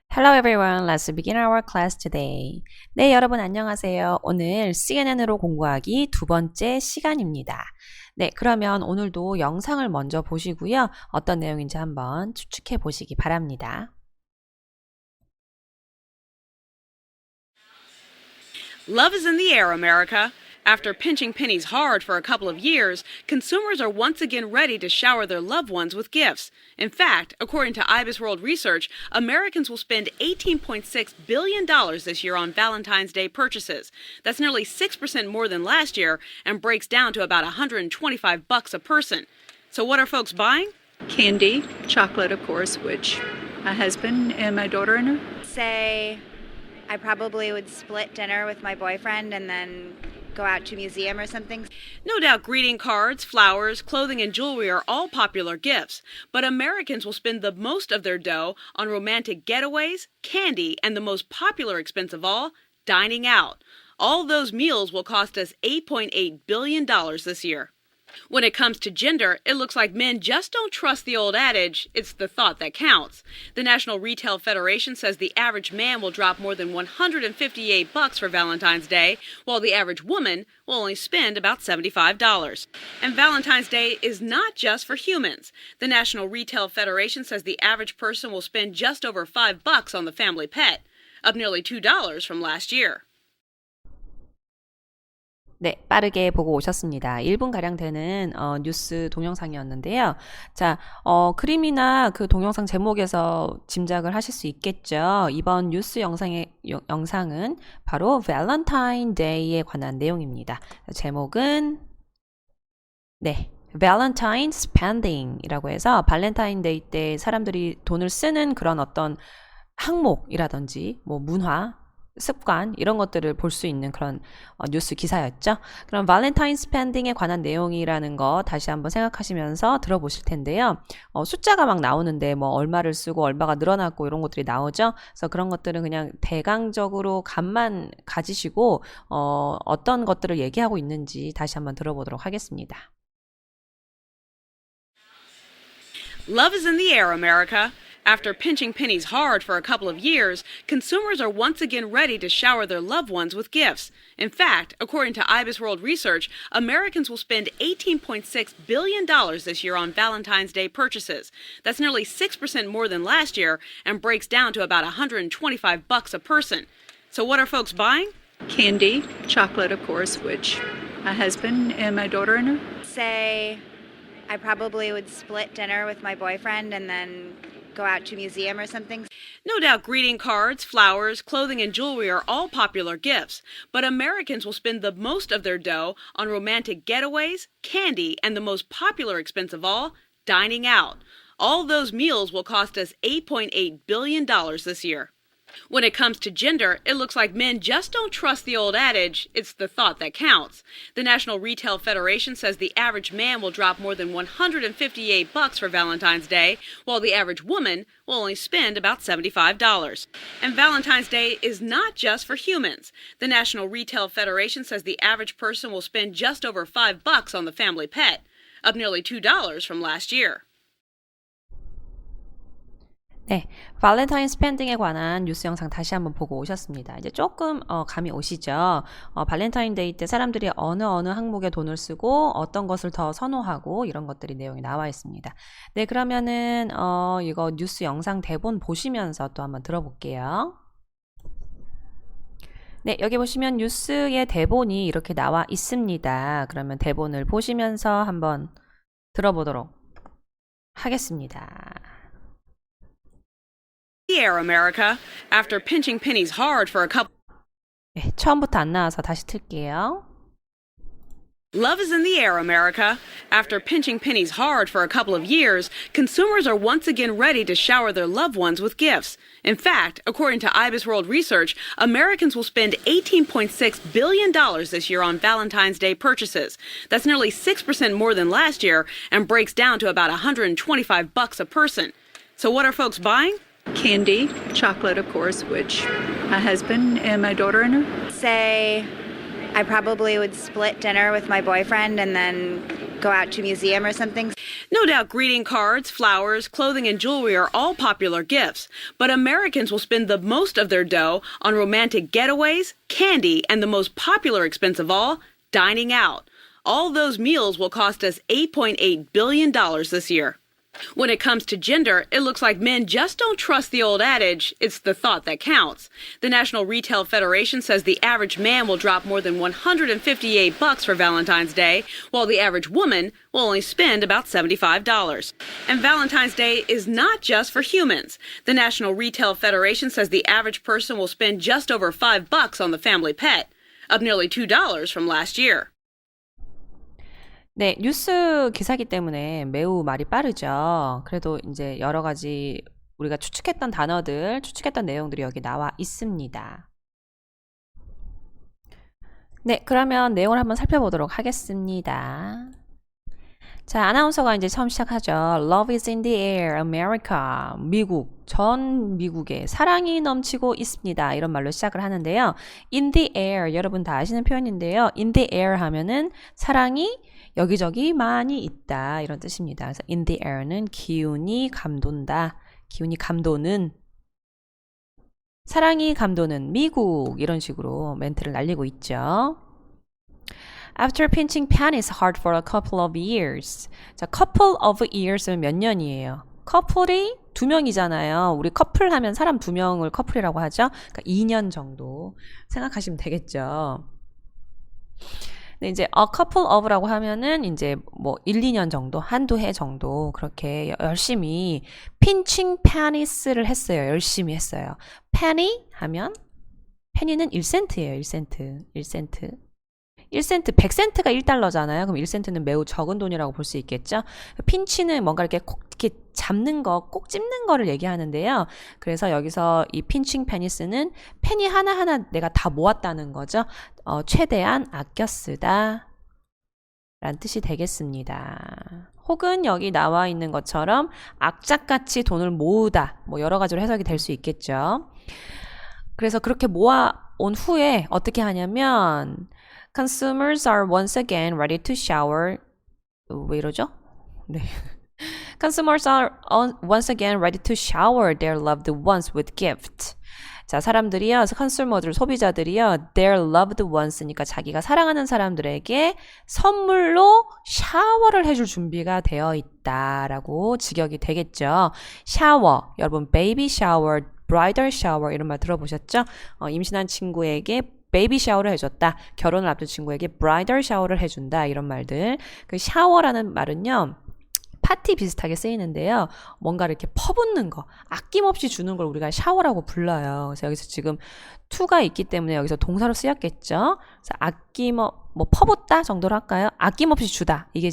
Hello everyone, let's begin our class today. 네, 여러분 안녕하세요. 오늘 CNN으로 공부하기 두 번째 시간입니다. 네, 그러면 오늘도 영상을 먼저 보시고요. 어떤 내용인지 한번 추측해 보시기 바랍니다. Love is in the air, America. After pinching pennies hard for a couple of years, consumers are once again ready to shower their loved ones with gifts. In fact, according to IBIS World Research, Americans will spend $18.6 billion this year on Valentine's Day purchases. That's nearly 6% more than last year and breaks down to about $125 a person. So what are folks buying? Candy, chocolate, of course, which my husband and my daughter Say I probably would split dinner with my boyfriend and then go out to a museum or something. No doubt greeting cards, flowers, clothing, and jewelry are all popular gifts, but Americans will spend the most of their dough on romantic getaways, candy, and the most popular expense of all, dining out. All those meals will cost us $8.8 billion this year. When it comes to gender, it looks like men just don't trust the old adage, it's the thought that counts. The National Retail Federation says the average man will drop more than $158 for Valentine's Day, while the average woman will only spend about $75. And Valentine's Day is not just for humans. The National Retail Federation says the average person will spend just over $5 on the family pet, up nearly $2 from last year. 네, 빠르게 보고 오셨습니다. 1분가량 되는 뉴스 동영상이었는데요. 자, 그림이나 그 동영상 제목에서 짐작을 하실 수 있겠죠. 이번 뉴스 영상은 바로 발렌타인 데이에 관한 내용입니다. 제목은 네, Valentine Spending 이라고 해서 발렌타인 데이 때 사람들이 돈을 쓰는 그런 어떤 항목이라든지 뭐 문화, 습관 이런 것들을 볼 수 있는 그런 뉴스 기사였죠. 그럼 발렌타인 스펜딩에 관한 내용이라는 거 다시 한번 생각하시면서 들어보실 텐데요. 숫자가 막 나오는데 뭐 얼마를 쓰고 얼마가 늘어났고 이런 것들이 나오죠. 그래서 그런 것들은 그냥 대강적으로 감만 가지시고 어떤 것들을 얘기하고 있는지 다시 한번 들어보도록 하겠습니다. Love is in the air, America. After pinching pennies hard for a couple of years, consumers are once again ready to shower their loved ones with gifts. In fact, according to IBIS World Research, Americans will spend $18.6 billion this year on Valentine's Day purchases. That's nearly 6% more than last year and breaks down to about $125 a person. So what are folks buying? Candy, chocolate, of course, which my husband and my daughter Say I probably would split dinner with my boyfriend and then go out to a museum or something. No doubt greeting cards, flowers, clothing, and jewelry are all popular gifts, but Americans will spend the most of their dough on romantic getaways, candy, and the most popular expense of all, dining out. All those meals will cost us $8.8 billion this year. When it comes to gender, it looks like men just don't trust the old adage, it's the thought that counts. The National Retail Federation says the average man will drop more than $158 for Valentine's Day, while the average woman will only spend about $75. And Valentine's Day is not just for humans. The National Retail Federation says the average person will spend just over $5 on the family pet, up nearly $2 from last year. 네, 발렌타인 스펜딩에 관한 뉴스 영상 다시 한번 보고 오셨습니다. 이제 조금 감이 오시죠? 발렌타인 데이 때 사람들이 어느 항목에 돈을 쓰고 어떤 것을 더 선호하고 이런 것들이 내용이 나와 있습니다. 네, 그러면은 이거 뉴스 영상 대본 보시면서 또 한번 들어볼게요. 네, 여기 보시면 뉴스의 대본이 이렇게 나와 있습니다. 그러면 대본을 보시면서 한번 들어보도록 하겠습니다. The air, America. After pinching pennies hard for a couple. 네, 처음부터 안 나와서 다시 틀게요. Love is in the air, America. After pinching pennies hard for a couple of years, consumers are once again ready to shower their loved ones with gifts. In fact, according to IBIS World Research, Americans will spend $18.6 billion this year on Valentine's Day purchases. That's nearly 6% more than last year and breaks down to about $125 a person. So what are folks buying? Candy, chocolate, of course, which my husband and my daughter Say I probably would split dinner with my boyfriend and then go out to a museum or something. No doubt greeting cards, flowers, clothing, and jewelry are all popular gifts, but Americans will spend the most of their dough on romantic getaways, candy, and the most popular expense of all, dining out. All those meals will cost us $8.8 billion this year. When it comes to gender, it looks like men just don't trust the old adage, it's the thought that counts. The National Retail Federation says the average man will drop more than $158 for Valentine's Day, while the average woman will only spend about $75. And Valentine's Day is not just for humans. The National Retail Federation says the average person will spend just over $5 on the family pet, up nearly $2 from last year. 네, 뉴스 기사기 때문에 매우 말이 빠르죠. 그래도 이제 여러 가지 우리가 추측했던 단어들, 추측했던 내용들이 여기 나와 있습니다. 네, 그러면 내용을 한번 살펴보도록 하겠습니다. 자, 아나운서가 이제 처음 시작하죠. Love is in the air, America. 미국, 전 미국에 사랑이 넘치고 있습니다. 이런 말로 시작을 하는데요. In the air, 여러분 다 아시는 표현인데요. In the air 하면은 사랑이 여기저기 많이 있다. 이런 뜻입니다. 그래서 in the air는 기운이 감돈다. 기운이 감도는 사랑이 감도는 미국 이런 식으로 멘트를 날리고 있죠. After pinching pennies hard for a couple of years. 자, couple of years는 몇 년이에요? 커플이 두 명이잖아요. 우리 커플 하면 사람 두 명을 커플이라고 하죠. 그러니까 2년 정도 생각하시면 되겠죠. 근데 이제 a couple of라고 하면은 이제 뭐 1, 2년 정도, 한두 해 정도 그렇게 열심히 pinching pennies를 했어요. 열심히 했어요. penny 하면 penny는 1센트예요. 1센트. 1센트. 1센트, 100센트가 1달러잖아요. 그럼 1센트는 매우 적은 돈이라고 볼 수 있겠죠. 핀치는 뭔가 이렇게 꼭 이렇게 잡는 거, 꼭 찝는 거를 얘기하는데요. 그래서 여기서 이 핀칭 페니스는 페니 하나하나 내가 다 모았다는 거죠. 최대한 아껴 쓰다 라는 뜻이 되겠습니다. 혹은 여기 나와 있는 것처럼 악착같이 돈을 모으다, 뭐 여러 가지로 해석이 될 수 있겠죠. 그래서 그렇게 모아온 후에 어떻게 하냐면 Consumers are once again ready to shower. 왜 이러죠? 네. Consumers are once again ready to shower their loved ones with gifts. 자, 사람들이요, 컨슈머들, 소비자들이요, their loved ones니까 자기가 사랑하는 사람들에게 선물로 샤워를 해줄 준비가 되어 있다라고 직역이 되겠죠. 샤워, 여러분, baby shower, bridal shower 이런 말 들어보셨죠? 임신한 친구에게 베이비 샤워를 해줬다. 결혼을 앞둔 친구에게 브라이덜 샤워를 해준다. 이런 말들. 그 샤워라는 말은요. 파티 비슷하게 쓰이는데요. 뭔가 이렇게 퍼붓는 거, 아낌없이 주는 걸 우리가 샤워라고 불러요. 그래서 여기서 지금 to가 있기 때문에 여기서 동사로 쓰였겠죠. 그래서 퍼붓다 정도로 할까요? 아낌없이 주다. 이게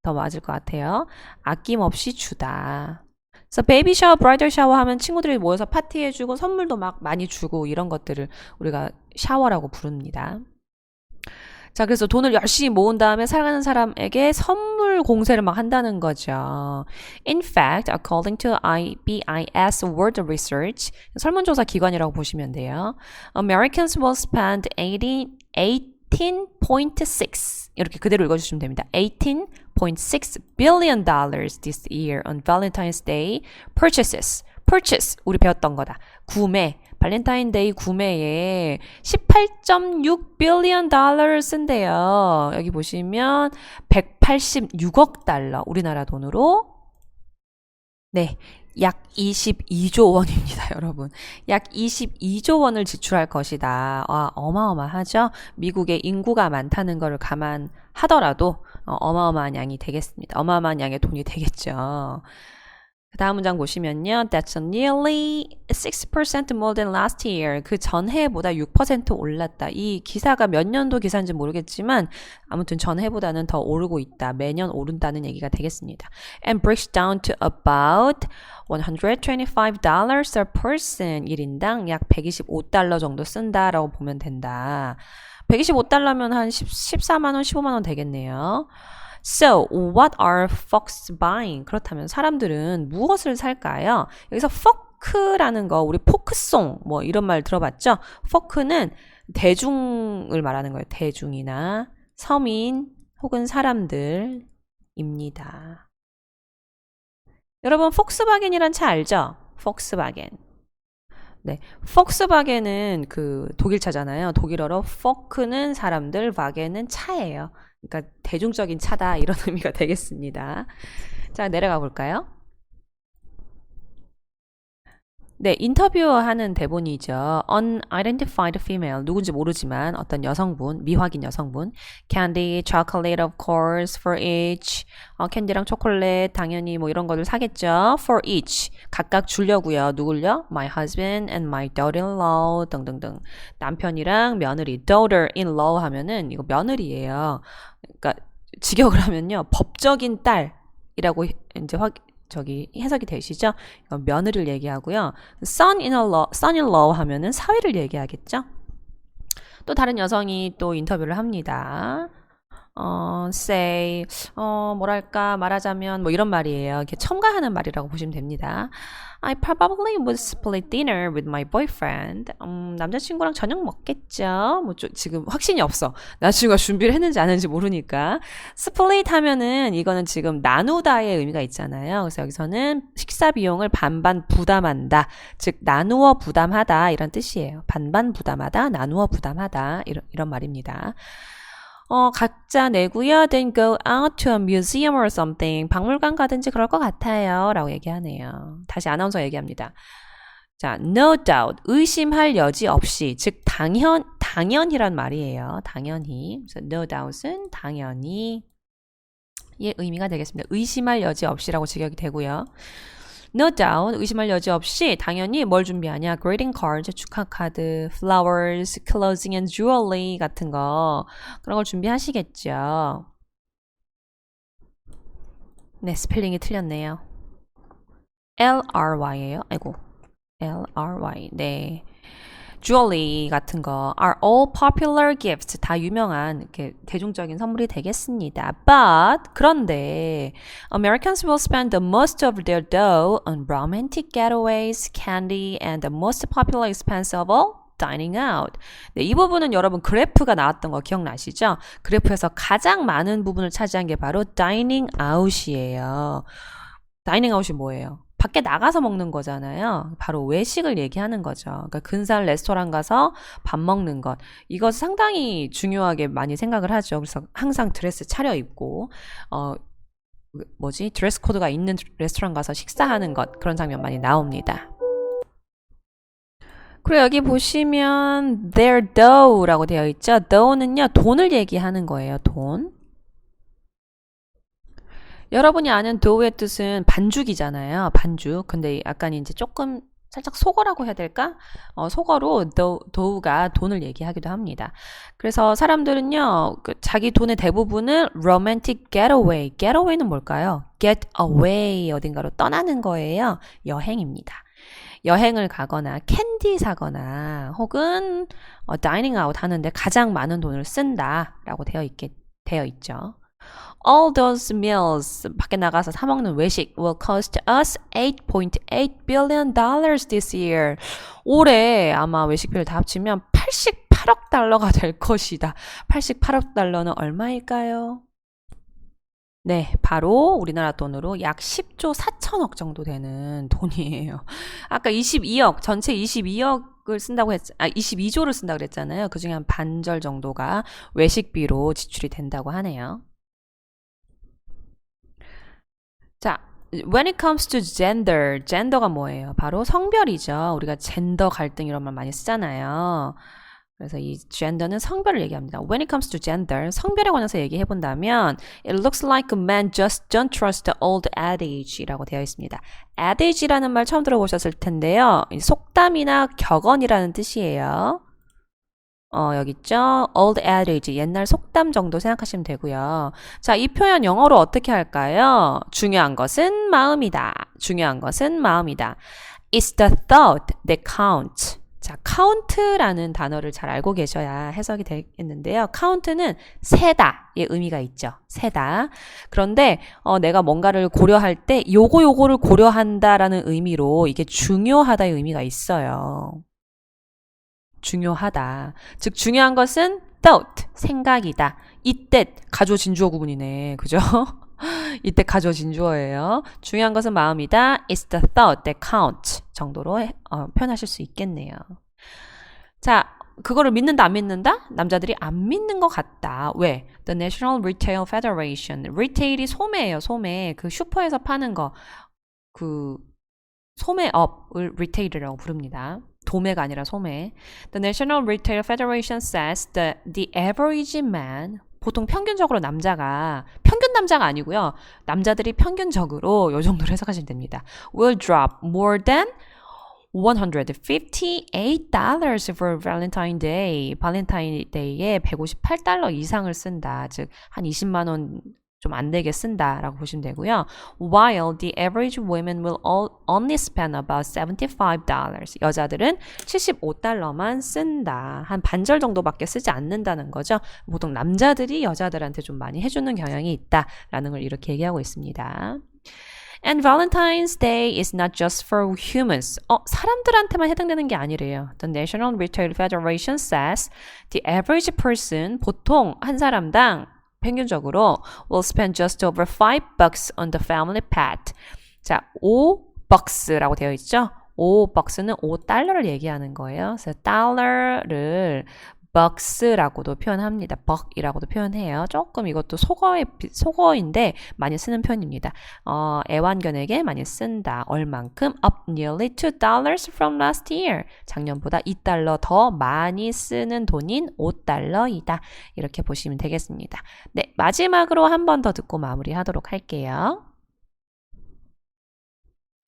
더 맞을 것 같아요. 아낌없이 주다. 그래서 베이비 샤워, 브라이덜 샤워 하면 친구들이 모여서 파티해주고 선물도 막 많이 주고 이런 것들을 우리가 샤워라고 부릅니다. 자, 그래서 돈을 열심히 모은 다음에 사랑하는 사람에게 선물 공세를 막 한다는 거죠. In fact, according to IBIS World Research, 설문조사 기관이라고 보시면 돼요. Americans will spend 18.6 이렇게 그대로 읽어주시면 됩니다. 18.6 billion dollars this year on Valentine's Day purchases. purchase 우리 배웠던 거다. 구매. 발렌타인데이 구매에 18.6 billion dollar 쓴대요. 여기 보시면 186억 달러 우리나라 돈으로 네, 약 22조 원입니다, 여러분. 약 22조 원을 지출할 것이다. 와, 어마어마하죠? 미국의 인구가 많다는 것을 감안하더라도 어마어마한 양이 되겠습니다. 어마어마한 양의 돈이 되겠죠. 그 다음 문장 보시면요. That's nearly 6% more than last year. 그 전해보다 6% 올랐다. 이 기사가 몇 년도 기사인지 모르겠지만 아무튼 전해보다는 더 오르고 있다. 매년 오른다는 얘기가 되겠습니다. And breaks down to about $125 per person. 1인당 약 125달러 정도 쓴다라고 보면 된다. 125달러면 한 14만 원, 15만 원 되겠네요. So, what are folks buying? 그렇다면 사람들은 무엇을 살까요? 여기서 folk라는 거, 우리 포크송, 뭐 이런 말 들어봤죠? folk는 대중을 말하는 거예요. 대중이나 서민 혹은 사람들 입니다. 여러분, 폭스바겐이란 차 알죠? 폭스바겐. 네, 폭스바겐은 그 독일차잖아요. 독일어로 포크는 사람들, 바겐은 차예요. 그러니까 대중적인 차다 이런 의미가 되겠습니다. 자, 내려가 볼까요? 네, 인터뷰하는 대본이죠. Unidentified female, 누군지 모르지만 어떤 여성분, 미확인 여성분. Candy, chocolate of course, for each. 캔디랑 초콜릿, 당연히 뭐 이런 거를 사겠죠. For each, 각각 주려고요. 누굴요? My husband and my daughter-in-law 등등등. 남편이랑 며느리, daughter-in-law 하면은 이거 며느리예요. 그러니까 직역을 하면요, 법적인 딸이라고 이제 해석이 되시죠? 며느리를 얘기하고요. son-in-law 하면은 사위를 얘기하겠죠? 또 다른 여성이 또 인터뷰를 합니다. say, 뭐랄까, 말하자면, 뭐 이런 말이에요. 이렇게 첨가하는 말이라고 보시면 됩니다. I probably would split dinner with my boyfriend. 남자친구랑 저녁 먹겠죠? 뭐, 지금 확신이 없어. 남자친구가 준비를 했는지 안 했는지 모르니까. split 하면은, 이거는 지금 나누다의 의미가 있잖아요. 그래서 여기서는 식사 비용을 반반 부담한다. 즉, 나누어 부담하다. 이런 뜻이에요. 반반 부담하다, 나누어 부담하다. 이런 말입니다. 각자 내고요. Then go out to a museum or something. 박물관 가든지 그럴 것 같아요. 라고 얘기하네요. 다시 아나운서 얘기합니다. 자, no doubt. 의심할 여지 없이. 즉, 당연이란 말이에요. 당연히. 그래서 no doubt은 당연히 의 의미가 되겠습니다. 의심할 여지 없이라고 직역이 되고요. No doubt, 의심할 여지 없이 당연히 뭘 준비하냐? Greeting cards, 축하 카드, flowers, clothing and jewelry 같은 거 그런 걸 준비하시겠죠. 네, 스펠링이 틀렸네요. LRY예요. 아이고, LRY. 네. jewelry 같은 거 are all popular gifts. 다 유명한 이렇게 대중적인 선물이 되겠습니다. But 그런데 Americans will spend the most of their dough on romantic getaways, candy, and the most popular expense of all, dining out. 네, 이 부분은 여러분 그래프가 나왔던 거 기억나시죠? 그래프에서 가장 많은 부분을 차지한 게 바로 dining out이에요. dining out이 뭐예요? 밖에 나가서 먹는 거잖아요. 바로 외식을 얘기하는 거죠. 그러니까 근사한 레스토랑 가서 밥 먹는 것. 이것 상당히 중요하게 많이 생각을 하죠. 그래서 항상 드레스 차려입고 드레스 코드가 있는 레스토랑 가서 식사하는 것. 그런 장면 많이 나옵니다. 그리고 여기 보시면 their dough라고 되어 있죠. dough는요, 돈을 얘기하는 거예요. 돈. 여러분이 아는 dough의 뜻은 반죽이잖아요. 반죽. 근데 약간 이제 조금 살짝 속어라고 해야 될까? 속어로 dough가 돈을 얘기하기도 합니다. 그래서 사람들은요, 자기 돈의 대부분을 romantic getaway. getaway는 뭘까요? get away. 어딘가로 떠나는 거예요. 여행입니다. 여행을 가거나 캔디 사거나 혹은 dining out 하는데 가장 많은 돈을 쓴다라고 되어 있죠. All those meals, 밖에 나가서 사 먹는 외식 will cost us $8.8 billion this year. 올해 아마 외식비를 다 합치면 88억 달러가 될 것이다. 88억 달러는 얼마일까요? 네, 바로 우리나라 돈으로 약 10조 4천억 정도 되는 돈이에요. 아까 22억, 전체 22억을 쓴다고 22조를 쓴다고 그랬잖아요. 그 중에 한 반절 정도가 외식비로 지출이 된다고 하네요. 자, when it comes to gender, gender가 뭐예요? 바로 성별이죠. 우리가 젠더 갈등 이런 말 많이 쓰잖아요. 그래서 이 gender는 성별을 얘기합니다. When it comes to gender, 성별에 관해서 얘기해 본다면 it looks like men just don't trust the old adage이라고 되어 있습니다. adage라는 말 처음 들어보셨을 텐데요. 속담이나 격언이라는 뜻이에요. 여기 있죠? old adage, 옛날 속담 정도 생각하시면 되고요. 자, 이 표현 영어로 어떻게 할까요? 중요한 것은 마음이다. 중요한 것은 마음이다. It's the thought that counts. 자, count라는 단어를 잘 알고 계셔야 해석이 되겠는데요. count는 세다의 의미가 있죠. 세다. 그런데 내가 뭔가를 고려할 때 요거를 고려한다라는 의미로 이게 중요하다의 의미가 있어요. 중요하다. 즉 중요한 것은 thought, 생각이다. 이때 가주어 진주어 구분이네. 그죠? 이때 가져진 주어예요. 중요한 것은 마음이다. It's the thought that counts 정도로 표현하실 수 있겠네요. 자, 그거를 믿는다 안 믿는다? 남자들이 안 믿는 것 같다. 왜? The National Retail Federation. Retail이 소매예요. 소매. 그 슈퍼에서 파는 거. 그 소매업을 retail이라고 부릅니다. 도매가 아니라 소매. The National Retail Federation says that the average man, 보통 평균적으로 남자가, 평균 남자가 아니고요. 남자들이 평균적으로 요 정도로 해석하시면 됩니다. will drop more than $158 for Valentine Day. 발렌타인 데이에 $158 이상을 쓴다. 즉, 한 20만 원 좀 안 되게 쓴다라고 보시면 되고요. While the average women will only spend about $75. 여자들은 $75만 쓴다. 한 반절 정도밖에 쓰지 않는다는 거죠. 보통 남자들이 여자들한테 좀 많이 해주는 경향이 있다라는 걸 이렇게 얘기하고 있습니다. And Valentine's Day is not just for humans. 사람들한테만 해당되는 게 아니래요. The National Retail Federation says the average person, 보통 한 사람당 평균적으로 will spend just over $5 on the family pet. 자, $5라고 되어 있죠? $5는 $5를 얘기하는 거예요. 그래서 달러를 bucks라고도 표현합니다. buck이라고도 표현해요. 조금 이것도 속어인데 많이 쓰는 표현입니다. 애완견에게 많이 쓴다. 얼만큼? Up nearly $2 from last year. 작년보다 $2 더 많이 쓰는 돈인 $5이다. 이렇게 보시면 되겠습니다. 네, 마지막으로 한 번 더 듣고 마무리하도록 할게요.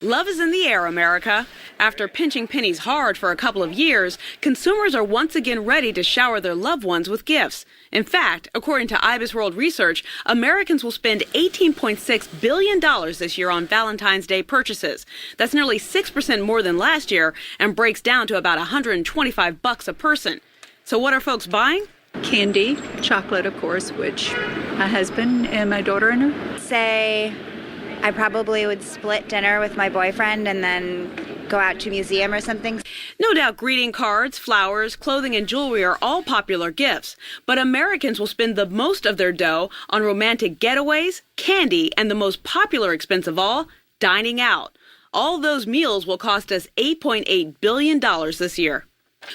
Love is in the air, America. After pinching pennies hard for a couple of years, consumers are once again ready to shower their loved ones with gifts. In fact, according to IBIS World Research, Americans will spend $18.6 billion this year on Valentine's Day purchases. That's nearly 6% more than last year and breaks down to about $125 a person. So what are folks buying? Candy, chocolate, of course, which my husband and my daughter-in-law. Say I probably would split dinner with my boyfriend and then go out to a museum or something. No doubt greeting cards, flowers, clothing, and jewelry are all popular gifts, but Americans will spend the most of their dough on romantic getaways, candy, and the most popular expense of all, dining out. All those meals will cost us $8.8 billion this year.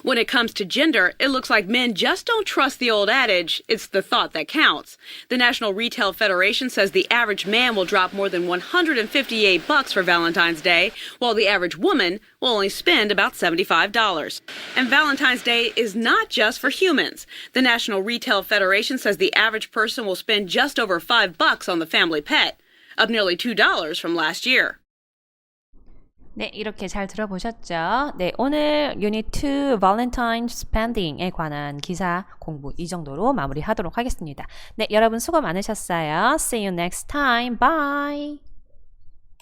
When it comes to gender, it looks like men just don't trust the old adage, it's the thought that counts. The National Retail Federation says the average man will drop more than $158 for Valentine's Day, while the average woman will only spend about $75. And Valentine's Day is not just for humans. The National Retail Federation says the average person will spend just over $5 on the family pet, up nearly $2 from last year. 네, 이렇게 잘 들어보셨죠? 네, 오늘 유닛 2 Valentine Spending에 관한 기사 공부 이 정도로 마무리하도록 하겠습니다. 네, 여러분 수고 많으셨어요. See you next time. Bye!